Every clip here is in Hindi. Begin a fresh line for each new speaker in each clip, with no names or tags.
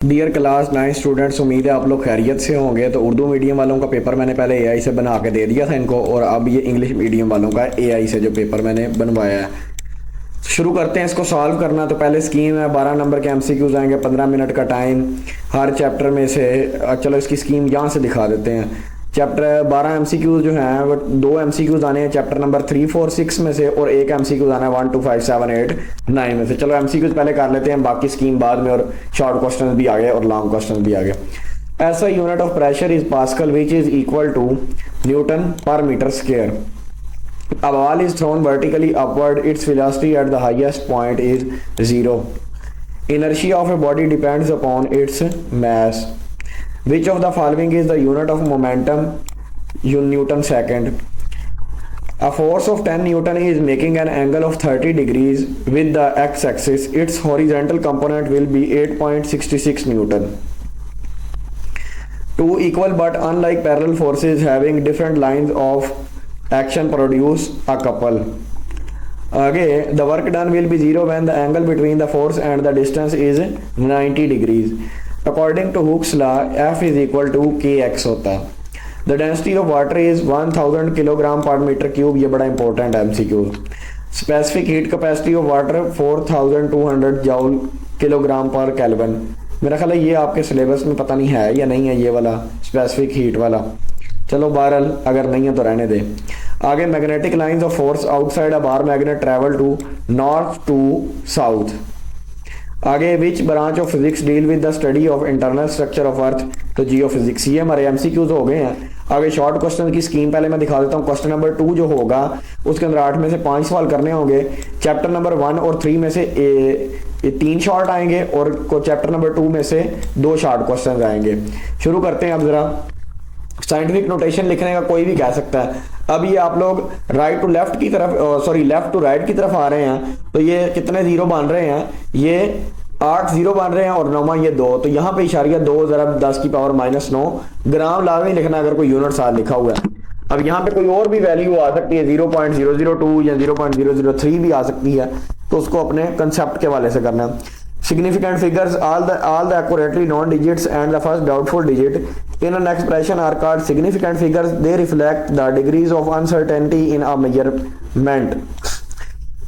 डियर क्लास 9 स्टूडेंट्स, उम्मीद है आप लोग खैरियत से होंगे। तो उर्दू मीडियम वालों का पेपर मैंने पहले एआई से बना के दे दिया था इनको, और अब ये इंग्लिश मीडियम वालों का एआई से जो पेपर मैंने बनवाया है। शुरू करते हैं इसको सॉल्व करना। तो पहले स्कीम है, 12 नंबर के एमसीक्यूज आएंगे, 15 मिनट का टाइम हर चैप्टर में से। चलो इसकी स्कीम यहाँ से दिखा देते हैं। चैप्टर 12 एमसीक्यूज जो हैं वो 2 एमसीक्यूज आने हैं चैप्टर नंबर 3, 4, 6 में से, और एक एमसीक्यूज आना है 1, 2, 5, 7, 8, 9 में से। चलो एमसीक्यूज पहले कर लेते हैं, बाकी स्कीम बाद में, और शॉर्ट क्वेश्चन भी आ गए और लॉन्ग क्वेश्चन भी आ गए। ऐसा unit of pressure is pascal which is equal to newton per metre square. A ball is thrown vertically upward. Its velocity at the highest point is 0. Inertia of a body depends upon its mass. Which of the following is the unit of momentum? Newton second. A force of 10 Newton is making an angle of 30 degrees with the x-axis. Its horizontal component will be 8.66 Newton. Two equal but unlike parallel forces having different lines of action produce a couple. आगे, the work done will be 0 when the angle between the force and the distance is 90 degrees. According to Hooke's law, F is equal to kx होता है। The density of water is 1000 kilogram पर मीटर क्यूब। ये बड़ा इंपॉर्टेंट है MCQ। Specific heat capacity of water 4200 joule kilogram पर केल्विन। मेरा ख्याल है ये आपके सिलेबस में पता नहीं है या नहीं है, ये वाला स्पेसिफिक हीट वाला। चलो बहरहाल अगर नहीं है तो रहने दे। आगे, magnetic lines of force outside a bar magnet travel to north to south. आगे, which branch of physics deal with the study of internal structure of earth. तो जियोफिजिक्स। ये हमारे एमसीक्यूज हो गए हैं। आगे शॉर्ट क्वेश्चन की स्कीम पहले मैं दिखा देता हूँ। क्वेश्चन नंबर 2 जो होगा उसके अंदर 8 में से 5 सवाल करने होंगे। चैप्टर नंबर 1 और 3 में से 3 शॉर्ट आएंगे, और चैप्टर नंबर 2 में से 2 शॉर्ट क्वेश्चन आएंगे। शुरू करते हैं। अब जरा साइंटिफिक नोटेशन लिखने का कोई भी कह सकता है। अब ये आप लोग राइट टू लेफ्ट की तरफ, सॉरी लेफ्ट टू राइट की तरफ आ रहे हैं, तो ये कितने जीरो बन रहे हैं? ये 8 जीरो बन रहे हैं, और 9 ये 2। तो यहाँ पे इशारिया 2 जरा 10 की पावर -9 ग्राम लाजमी लिखना अगर कोई यूनिट साथ लिखा हुआ है। अब यहाँ पे कोई और भी वैल्यू आ सकती है, 0.002 या 0.003 भी आ सकती है, तो उसको अपने कंसेप्ट के वाले से करना है। Significant figures, all the accurately known digits and the first doubtful digit in an expression are called significant figures. They reflect the degrees of uncertainty in a measurement.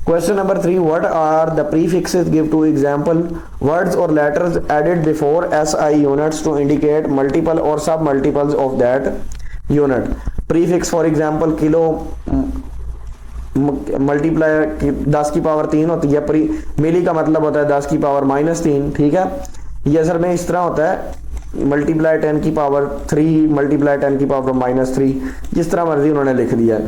Question number 3. What are the prefixes? Give 2 example words or letters added before SI units to indicate multiple or sub-multiples of that unit. Prefix, for example, kilo multiply 10 की पावर 3 होती है। मिली का मतलब होता है 10 की पावर -3। ठीक है, ये असल में इस तरह होता है, मल्टीप्लाई 10 की पावर 3 मल्टीप्लाई 10 की पावर -3, जिस तरह मर्जी उन्होंने लिख दिया है।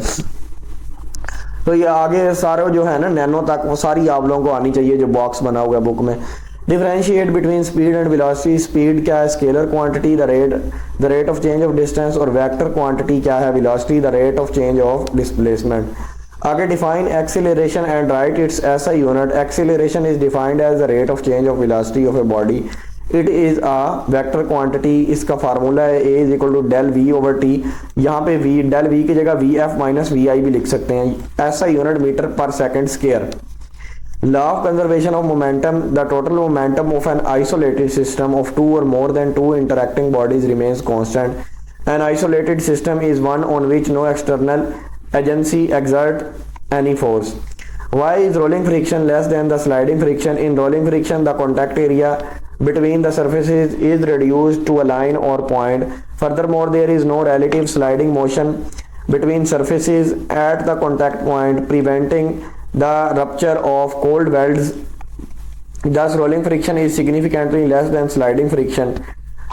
तो ये आगे सारे जो है ना नैनो तक, वो सारी आप लोगों को आनी चाहिए जो बॉक्स बना हुआ है बुक में। Differentiate between speed and velocity. Speed क्या है? Scalar quantity. The rate of change of distance. और वेक्टर क्वांटिटी क्या है? Velocity. The rate of change of displacement. आगे, define acceleration and write its S I unit. Acceleration is defined as the rate of change of velocity of a body. It is a vector quantity. इसका फार्मूला है a is equal to del v over T. यहाँ पे वी, डेल वी की जगह वी एफ माइनस वी आई भी लिख सकते हैं। एस आई यूनिट मीटर पर second square. Law of conservation of momentum. The total momentum of N isolated system of 2 or more than 2 interacting bodies remains constant. An isolated system is one on which no external agency exert any force. Why is rolling friction less than the sliding friction? In rolling friction, the contact area between the surfaces is reduced to a line or point. Furthermore, there is no relative sliding motion between surfaces at the contact point, preventing the rupture of cold welds. Thus, rolling friction is significantly less than sliding friction.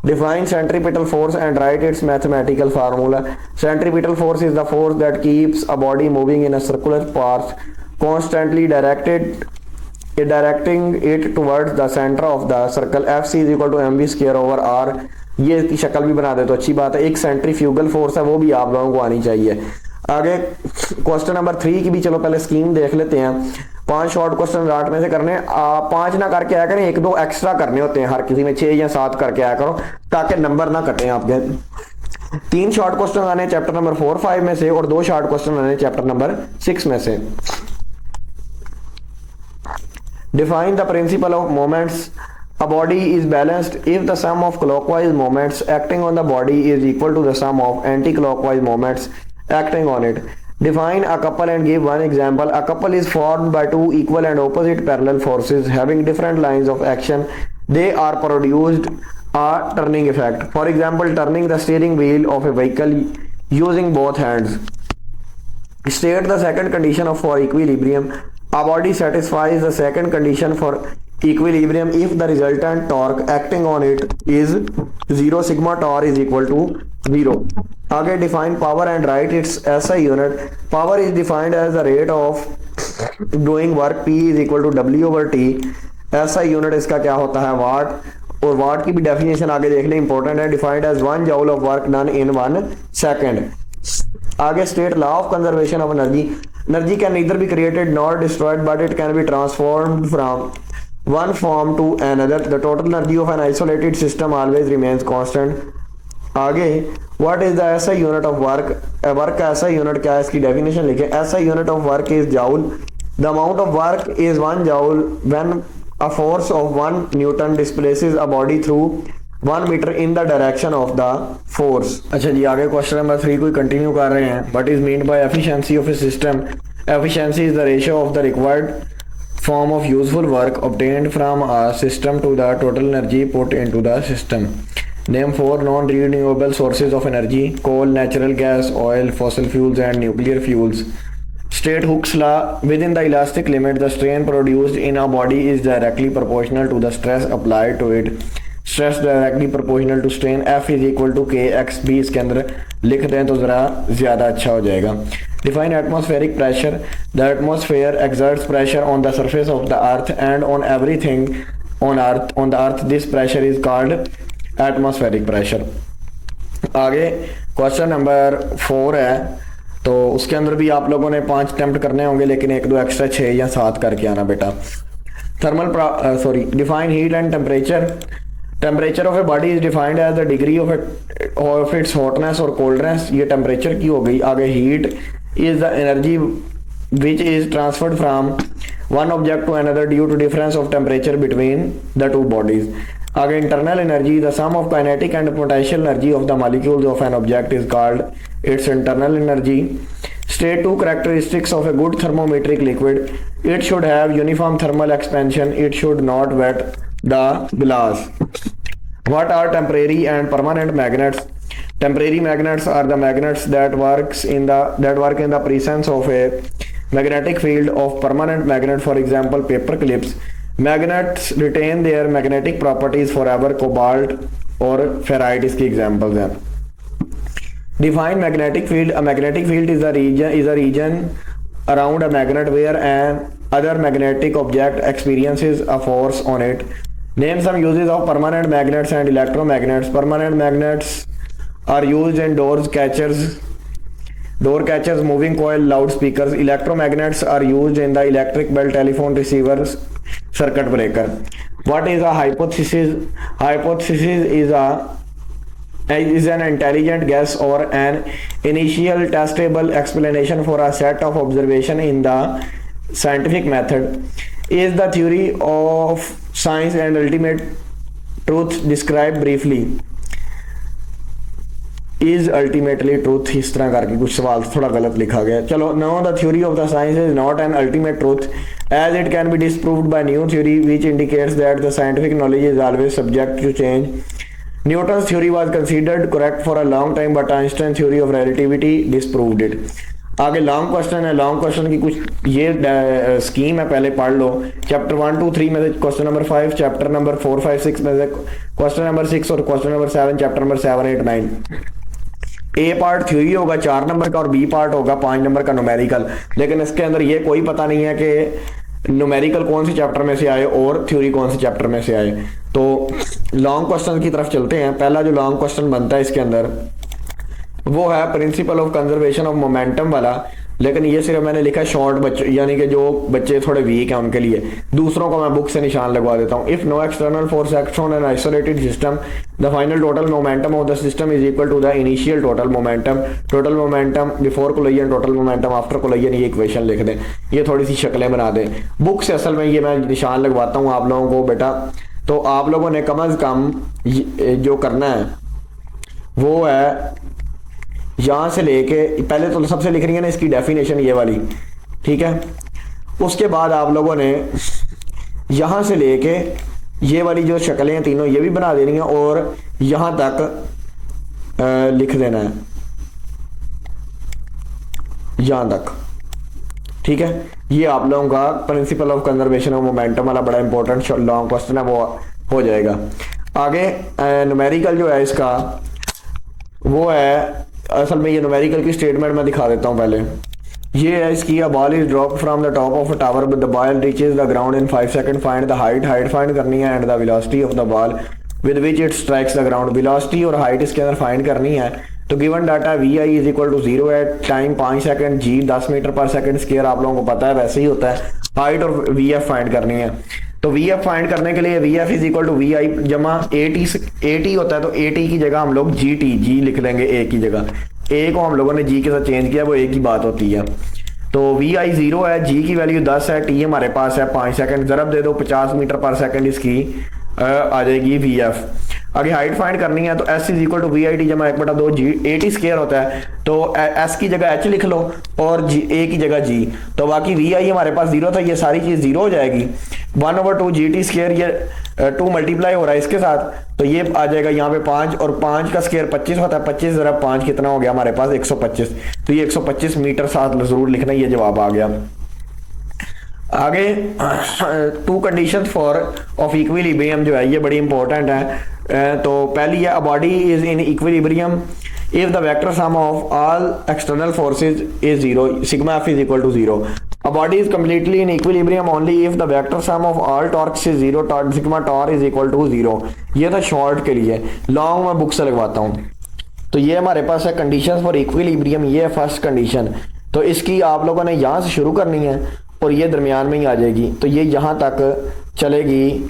Define centripetal force and write its mathematical formula. Centripetal force is the force that keeps a body moving in a circular path, constantly directing it towards the center of the circle. FC is equal to mv square over r. ये इसकी शक्ल भी बना दे तो अच्छी बात है। एक सेंट्रीफ्यूगल फोर्स है, वो भी आप लोगों को आनी चाहिए। आगे क्वेश्चन नंबर 3 की भी चलो पहले स्कीम देख लेते हैं। 5 शॉर्ट क्वेश्चन 8 में से करने, 5 ना करके आया करें, 1-2 एक्स्ट्रा करने होते हैं हर किसी में, 6 या 7 करके आया करो ताकि नंबर ना कटे आपके। 3 शॉर्ट क्वेश्चन आने चैप्टर नंबर 4, 5 में से, और 2 शॉर्ट क्वेश्चन आने चैप्टर नंबर 6 में से। Define the principle of moments A body is balanced if the sum of clockwise moments acting on the body is equal to the sum of anti-clockwise moments acting on it. Define a couple and give one example. A couple is formed by two equal and opposite parallel forces having different lines of action. They are produced a turning effect. For example, turning the steering wheel of a vehicle using both hands. State the second condition for equilibrium. A body satisfies the second condition for equilibrium if the resultant torque acting on it is 0, sigma torr is equal to 0. आगे define power and write its SI unit. Power is defined as the rate of doing work. P is equal to W over T. SI unit इसका क्या होता है? वाट. और वाट की भी डेफिनेशन आगे देख लें, इंपॉर्टेंट है. Defined as 1 joule of work done in 1 second. आगे state law of conservation of energy. Energy can neither be created not destroyed but it can be transformed from one form to another. The total energy of an isolated system always remains constant. आगे what is the SI unit of work? Work का SI unit क्या है, इसकी डेफिनेशन लिखे. SI unit of work is joule. The amount of work is 1 joule when a force of 1 Newton displaces a body through 1 meter in the direction of the force. अच्छा जी, आगे क्वेश्चन नंबर 3 को कंटिन्यू कर रहे हैं. What is meant by efficiency of a system? Efficiency is the ratio of the required form of useful work obtained from a system to the total energy put into the system. Name 4 non-renewable sources of energy: coal, natural gas, oil, fossil fuels and nuclear fuels. State Hooke's law. Within the elastic limit, the strain produced in a body is directly proportional to the stress applied to it. Stress directly proportional to strain. F is equal to KXB. इसके अंदर लिख दें तो ज़रा ज़्यादा अच्छा हो जाएगा. Define atmospheric pressure. The atmosphere exerts pressure on the surface of the earth and on everything on earth. On the earth, this pressure is called atmospheric pressure. आगे क्वेश्चन नंबर 4 है, तो उसके अंदर भी आप लोगों ने 5 अटेम्प्ट करने होंगे, लेकिन 1-2 एक्स्ट्रा 6 या 7 करके आना बेटा. Define heat and temperature. Temperature of a body is defined as the degree of its hotness or coldness. ये temperature की हो गई. आगे heat is the energy which is transferred from one object to another due to difference of temperature between the two bodies. आगे internal energy, the sum of kinetic and potential energy of the molecules of an object is called its internal energy. State 2 characteristics of a good thermometric liquid. It should have uniform thermal expansion. It should not wet the glass. What are temporary and permanent magnets? Temporary magnets are the magnets that work in the presence of a magnetic field of permanent magnet. For example, paper clips. Magnets retain their magnetic properties forever. Cobalt और ferrite इसकी examples हैं. Define magnetic field. A magnetic field is a region around a magnet where an other magnetic object experiences a force on it. Name some uses of permanent magnets and electromagnets. Permanent magnets are used in door catchers, moving coil, loudspeakers. Electromagnets are used in the electric bell, telephone receivers, circuit breaker. What is a hypothesis? Hypothesis is an intelligent guess or an initial testable explanation for a set of observation in the scientific method. Is the theory of science and ultimate truth. Describe briefly. Is ultimately truth, इस तरह करके कुछ सवाल थोड़ा गलत लिखा गया. चलो, no, the theory of the science is not an ultimate truth as it can be disproved by new theory which indicates that the scientific knowledge is always subject to change. Newton's theory was considered correct for a long time but Einstein's theory of relativity disproved it. आगे लॉन्ग क्वेश्चन है. लॉन्ग क्वेश्चन की कुछ ये स्कीम है, पहले पढ़ लो. चैप्टर 1, 2, 3 में से क्वेश्चन नंबर 5, चैप्टर नंबर 4, 5, 6 में से क्वेश्चन नंबर 6 और क्वेश्चन नंबर 7, चैप्टर नंबर 7, 8, 9. ए पार्ट थ्योरी होगा 4 नंबर का और बी पार्ट होगा 5 नंबर का न्यूमेरिकल. लेकिन इसके अंदर ये कोई पता नहीं है कि न्यूमेरिकल कौन से चैप्टर में से आए और थ्योरी कौन से चैप्टर में से आए. तो लॉन्ग क्वेश्चन की तरफ चलते हैं. पहला जो लॉन्ग क्वेश्चन बनता है इसके अंदर वो है principle of conservation of momentum वाला. लेकिन ये सिर्फ मैंने लिखा शॉर्ट बच्चे, यानी कि जो बच्चे थोड़े वीक हैं उनके लिए. दूसरों को मैं बुक से निशान लगवा देता हूँ. If no external force acts on an isolated system the final total momentum of the system is equal to the initial total momentum. Total momentum before collision, total momentum after collision. ये इक्वेशन लिख दें, ये थोड़ी सी शक्लें बना दें. बुक से असल में ये मैं निशान लगवाता हूँ आप लोगों को बेटा. तो आप लोगों ने कम अज़ कम जो करना है वो है यहाँ से लेके, पहले तो सबसे लिख रही है ना इसकी डेफिनेशन ये वाली, ठीक है। उसके बाद आप लोगों ने यहाँ से लेके ये वाली जो शक्लें हैं तीनों ये भी बना देनी है और यहाँ तक लिख देना है, यहाँ तक, ठीक है। ये आप लोगों का principle of conservation of momentum वाला बड़ा इंपॉर्टेंट लॉन्ग क्वेश्चन है, वो हो जाएगा। आगे न्यूमेरिकल जो है इसका वो है, असल में ये न्यूमेरिकल की स्टेटमेंट मैं दिखा देता हूँ पहले। ये है इसकी, a ball is drop from the top of a tower but the ball reaches the ground in 5 second, find the height find करनी है and the velocity of the ball with which it strikes the ground. Velocity और हाइट इसके अंदर फाइंड करनी है। तो given data V I is equal to 0 है, time 5 second, G 10 metre per second square, आप लोगों को पता है वैसे ही होता है। हाइट और वी एफ फाइंड करनी है। तो वी एफ फाइंड करने के लिए v f is equal to we i जमा ए टी होता है, तो ए टी की जगह हम लोग जी लिख लेंगे, ए की जगह। ए को हम लोगों ने जी के साथ चेंज किया, वो ए की बात होती है। तो वी आई 0 है, जी की वैल्यू 10 है, टी हमारे पास है 5 सेकंड, ज़रब दे दो 50 मीटर पर सेकंड इसकी आ जाएगी वी एफ। आगे हाइट फाइंड करनी है, तो S is equal to we I T जमा 1/2 जी, ए टी स्क्वायर होता है, तो एस की जगह एच लिख लो और जी ए की जगह जी। तो बाकी वी आई हमारे पास 0 था, ये सारी चीज़ 0 हो जाएगी। 1/2 जी टी स्क्वायर, ये 2 मल्टीप्लाई हो रहा है इसके साथ, तो ये आ जाएगा यहाँ पे 5, और 5 का स्क्वायर 25 होता है, 25 ज़रा 5 कितना हो गया हमारे पास 125, तो ये 125 मीटर साथ जरूर लिखना, ये जवाब आ गया। आगे 2 कंडीशन फॉर ऑफ इक्विलिब्रियम जो है ये बड़ी इंपॉर्टेंट है। तो पहली है, a body is in equilibrium if the vector sum of all external forces is 0, sigma F is equal to 0। A body is completely in equilibrium only if the vector sum of all torques is 0, sigma torque is equal to 0। ये था शॉर्ट के लिए, लॉन्ग में बुक से लगवाता हूँ। तो ये हमारे पास है कंडीशन फॉर इक्विलिब्रियम, ये है फर्स्ट कंडीशन। तो इसकी आप लोगों ने यहाँ से शुरू करनी है और ये दरमियान में ही आ जाएगी, तो ये यहाँ तक चलेगी,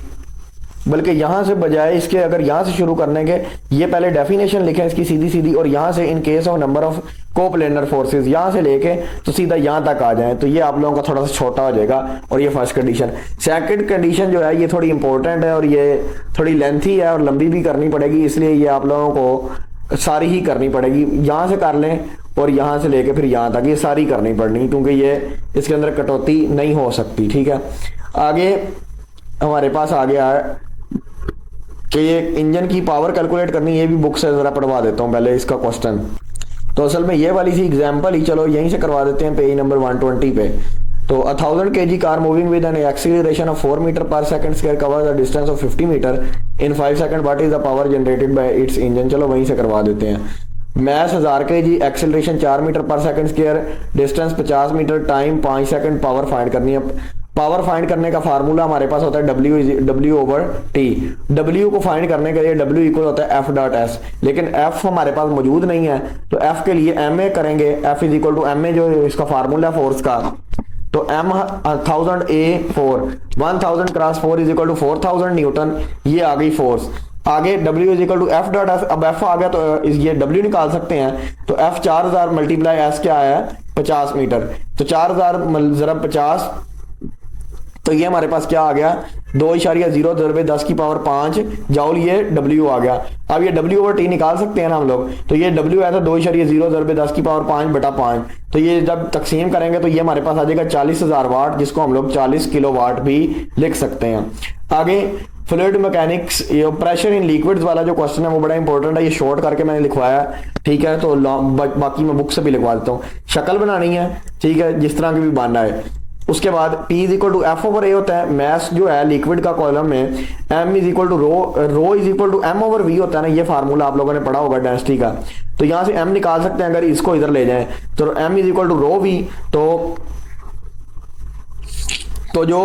बल्कि यहाँ से बजाय इसके अगर यहाँ से शुरू करने के, ये पहले डेफिनेशन लिखें इसकी सीधी सीधी, और यहाँ से in case of number of coplanar forces यहाँ से लेके तो सीधा यहाँ तक आ जाए, तो ये आप लोगों का थोड़ा सा छोटा हो जाएगा। और ये फर्स्ट कंडीशन। सेकंड कंडीशन जो है ये थोड़ी इंपॉर्टेंट है और ये थोड़ी लेंथी है और लंबी भी करनी पड़ेगी, इसलिए ये आप लोगों को सारी ही करनी पड़ेगी। यहाँ से कर लें और यहाँ से लेके फिर यहाँ तक ये सारी करनी पड़नी, क्योंकि ये इसके अंदर कटौती नहीं हो सकती, ठीक है। आगे हमारे पास आ गया है कि ये इंजन की पावर कैलकुलेट करनी, ये भी बुक से ज़रा पढ़वा देता हूँ पहले इसका क्वेश्चन। तो असल में ये वाली सी एग्जाम्पल ही चलो यहीं से करवा देते हैं, पेज नंबर 120 पे। तो 1000 kg car moving with an acceleration of 4 metre per second square cover the distance of 50 metre in 5 second, what is the power generated by its engine. चलो वहीं से करवा देते हैं। Mass 1000 kg, acceleration 4 metre per second square, distance 50 metre, time 5 second, power find करनी है। पावर फाइंड करने का फार्मूला हमारे पास होता है W/T। W को फाइंड करने के लिए W इक्वल होता है F.S, लेकिन F हमारे पास मौजूद नहीं है, तो F के लिए MA करेंगे। F is equal to MA जो इसका फार्मूला है फोर्स का, तो M 1000 A4, 1000 cross 4 is equal to 4000 newton, ये आ गई फोर्स। आगे W is equal to F.S, अब F आ गया तो ये W निकाल सकते हैं, तो F 4000 मल्टीप्लाई S क्या आया 50 मीटर, तो 4000 ज़रब 50, तो ये हमारे पास क्या आ गया 2.0 ज़रबे 10 की पावर 5 जाउल, ये W आ गया। अब ये W/T निकाल सकते हैं ना हम लोग, तो ये W आया था 2.0 ज़रबे 10 की पावर 5/5, तो ये जब तकसीम करेंगे तो ये हमारे पास आ जाएगा 40,000 वाट, जिसको हम लोग 40 किलो वाट भी लिख सकते हैं। आगे फ्लूइड मैकेनिक्स, ये प्रेशर इन लिक्विड्स वाला जो क्वेश्चन है वो बड़ा इंपॉर्टेंट है, ये शॉर्ट करके मैंने लिखवाया, ठीक है। तो बाकी मैं बुक से भी लिखवा देता हूँ। शक्ल बनानी है, ठीक है, जिस तरह की भी बनना है। उसके बाद P is equal to F/A होता है, मैस जो है लिक्विड का कॉलम में, M is equal to rho is equal to M/V होता है ना, ये फार्मूला आप लोगों ने पढ़ा होगा डेंसिटी का, तो यहाँ से M निकाल सकते हैं अगर इसको इधर ले जाएं, तो M is equal to ρV, तो जो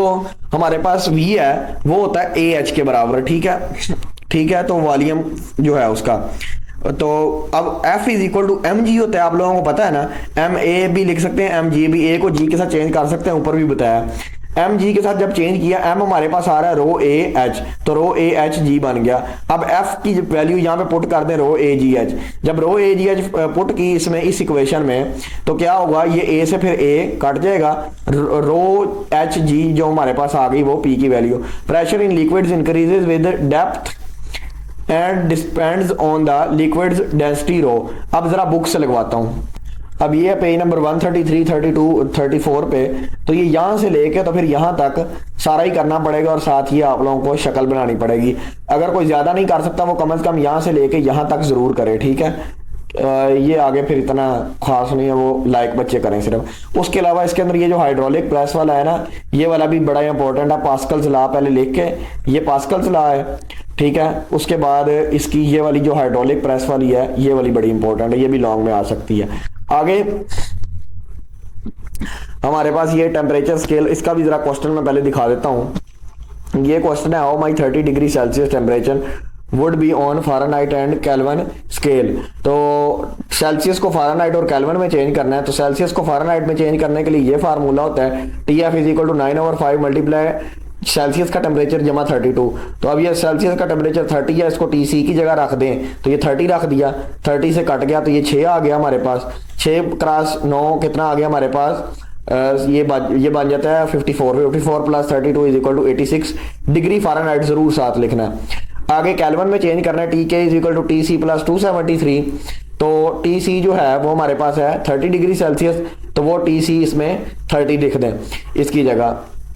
हमारे पास V है वो होता है AH के बराबर, ठीक है। तो वॉल्यूम जो है उसका, तो अब F is equal to mg होता है, आप लोगों को पता है ना, ma भी लिख सकते हैं mg भी, a को g के साथ चेंज कर सकते हैं, ऊपर भी बताया। एम जी के साथ जब चेंज किया, एम हमारे पास आ रहा है रो ए एच, तो रो ए एच जी बन गया। अब एफ की वैल्यू यहाँ पे पुट कर दें रो ए जी एच। जब रो ए जी एच पुट की इसमें इस इक्वेशन में, तो क्या होगा, ये ए से फिर ए कट जाएगा, रो एच जी जो हमारे पास आ गई वो पी की value. Pressure in liquids increases with depth and depends on the liquids density rho. अब जरा बुक से लगवाता हूँ। अब ये पेज नंबर 133, 32, 34 पे, तो ये यहाँ से लेके तो फिर यहाँ तक सारा ही करना पड़ेगा और साथ ही आप लोगों को शक्ल बनानी पड़ेगी। अगर कोई ज़्यादा नहीं कर सकता वो कम से कम यहाँ से लेके यहाँ तक ज़रूर करे, ठीक है। ये आगे फिर इतना खास नहीं है, वो लाइक बच्चे करें सिर्फ। उसके अलावा इसके अंदर ये जो हाइड्रोलिक प्रेस वाला है ना, ये वाला भी बड़ा इंपॉर्टेंट है। पास्कल्स लॉ पहले लिख के, ये पास्कल्स लॉ है, ठीक है। उसके बाद इसकी ये वाली जो हाइड्रोलिक प्रेस वाली है, ये वाली बड़ी इंपॉर्टेंट है, ये भी लॉन्ग में आ सकती है। आगे हमारे पास ये टेम्परेचर स्केल, इसका भी जरा क्वेश्चन मैं पहले दिखा देता हूँ। ये क्वेश्चन है, how my 30 degree Celsius temperature would be on Fahrenheit and kelvin scale. तो सेल्सियस को फ़ारेनहाइट और केल्विन में चेंज करना है, तो सेल्सियस को फ़ारेनहाइट में चेंज करने के लिए ये फार्मूला होता है, TF is equal to 9/5 multiply Celsius का टेम्परेचर जमा 32। तो अब ये सेल्सियस का टेम्परेचर 30 है, इसको TC की जगह रख दें, तो ये 30 रख दिया, 30 से कट गया तो ये 6 आ गया हमारे पास। 6 क्रॉस 9 कितना आ गया हमारे पास, ये बन जाता है 54 plus 32 is equal to 86 degree Fahrenheit ज़रूर साथ लिखना है। आगे केल्विन में चेंज करना है, TK is equal to TC plus 273। तो TC जो है वो हमारे पास है 30 डिग्री सेल्सियस, तो वो TC इसमें 30 लिख दें इसकी जगह,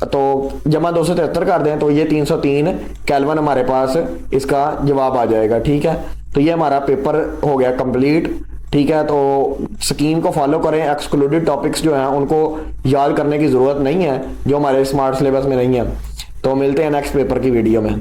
तो जमा 273 कर दें, तो ये 303 केल्विन हमारे पास इसका जवाब आ जाएगा, ठीक है। तो ये हमारा पेपर हो गया कंप्लीट, ठीक है। तो स्कीम को फॉलो करें, एक्सक्लूडेड टॉपिक्स जो हैं उनको याद करने की ज़रूरत नहीं है जो हमारे स्मार्ट सिलेबस में नहीं है। तो मिलते हैं नेक्स्ट पेपर की वीडियो में।